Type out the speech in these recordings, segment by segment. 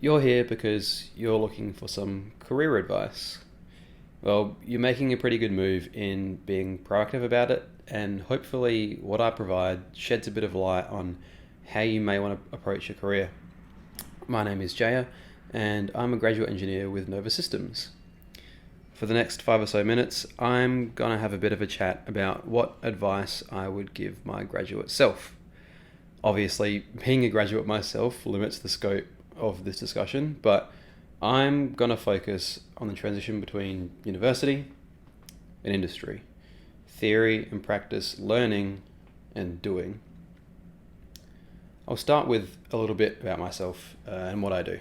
You're here because you're looking for some career advice. Well, you're making a pretty good move in being proactive about it, and hopefully, what I provide sheds a bit of light on how you may want to approach your career. My name is Jaya, and I'm a graduate engineer with Nova Systems. For the next 5 or so minutes, I'm going to have a bit of a chat about what advice I would give my graduate self. Obviously, being a graduate myself limits the scope of this discussion, but I'm going to focus on the transition between university and industry, theory and practice, learning and doing. I'll start with a little bit about myself and what I do.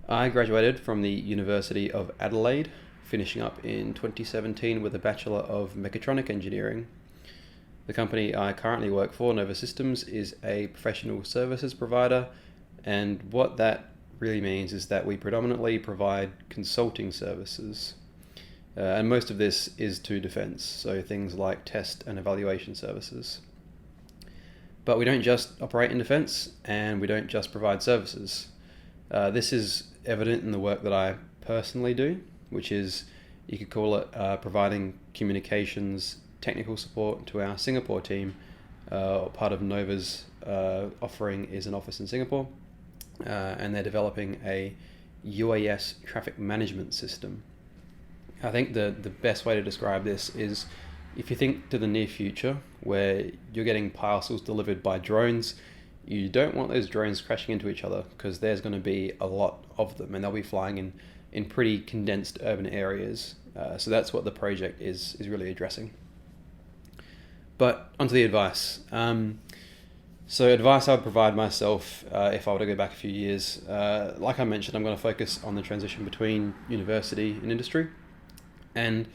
I graduated from the University of Adelaide, finishing up in 2017 with a Bachelor of Mechatronic Engineering. The company I currently work for, Nova Systems, is a professional services provider, and what that really means is that we predominantly provide consulting services. And most of this is to defence, so things like test and evaluation services. But we don't just operate in defence, and we don't just provide services. This is evident in the work that I personally do, which is, you could call it providing communications technical support to our Singapore team. Part of Nova's offering is an office in Singapore, and they're developing a UAS traffic management system. I think the best way to describe this is, if you think to the near future where you're getting parcels delivered by drones, you don't want those drones crashing into each other, because there's going to be a lot of them and they'll be flying in pretty condensed urban areas. So that's what the project is really addressing. But onto the advice. So advice I would provide myself if I were to go back a few years. Like I mentioned, I'm going to focus on the transition between university and industry. And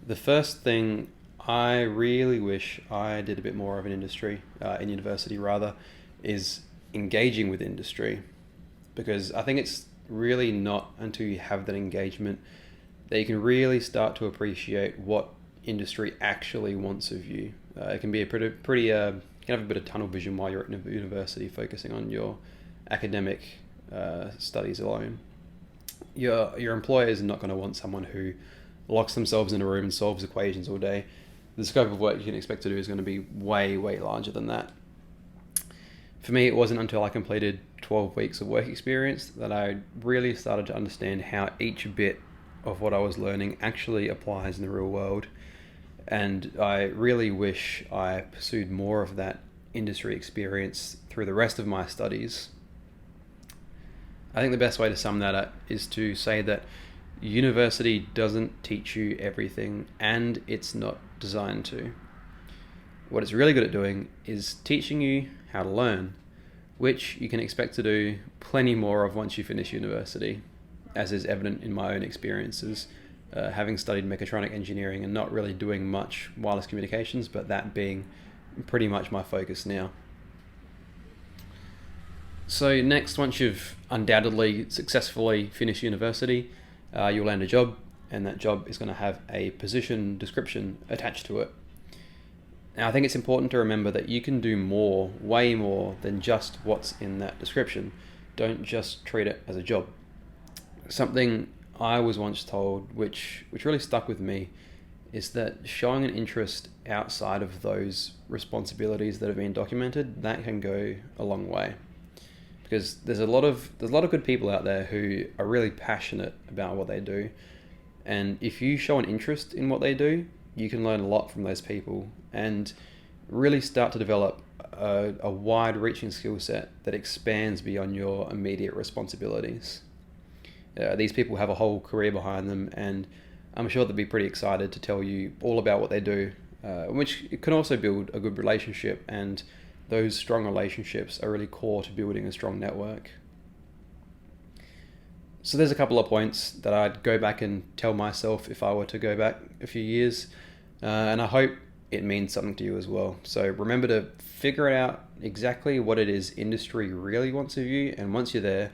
the first thing I really wish I did a bit more of in university rather, is engaging with industry. Because I think it's really not until you have that engagement that you can really start to appreciate what industry actually wants of you. It can be a pretty you can have a bit of tunnel vision while you're at university, focusing on your academic studies alone. Your employer is not going to want someone who locks themselves in a room and solves equations all day. The scope of work you can expect to do is going to be way, way larger than that. For me, it wasn't until I completed 12 weeks of work experience that I really started to understand how each bit of what I was learning actually applies in the real world. And I really wish I pursued more of that industry experience through the rest of my studies. I think the best way to sum that up is to say that university doesn't teach you everything, and it's not designed to. What it's really good at doing is teaching you how to learn, which you can expect to do plenty more of once you finish university, as is evident in my own experiences. Having studied mechatronic engineering and not really doing much wireless communications, but that being pretty much my focus now. So next, once you've undoubtedly successfully finished university, you'll land a job, and that job is going to have a position description attached to it. Now, I think it's important to remember that you can do more, way more than just what's in that description. Don't just treat it as a job. Something I was once told, which really stuck with me, is that showing an interest outside of those responsibilities that have been documented, that can go a long way. Because there's a lot of good people out there who are really passionate about what they do, and if you show an interest in what they do, you can learn a lot from those people and really start to develop a wide-reaching skill set that expands beyond your immediate responsibilities. These people have a whole career behind them, and I'm sure they'll be pretty excited to tell you all about what they do, which can also build a good relationship, and those strong relationships are really core to building a strong network. So there's a couple of points that I'd go back and tell myself if I were to go back a few years, and I hope it means something to you as well. So remember to figure out exactly what it is industry really wants of you, and once you're there,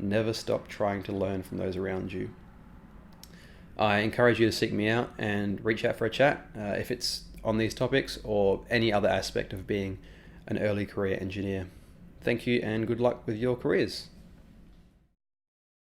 never stop trying to learn from those around you. I encourage you to seek me out and reach out for a chat if it's on these topics or any other aspect of being an early career engineer. Thank you and good luck with your careers.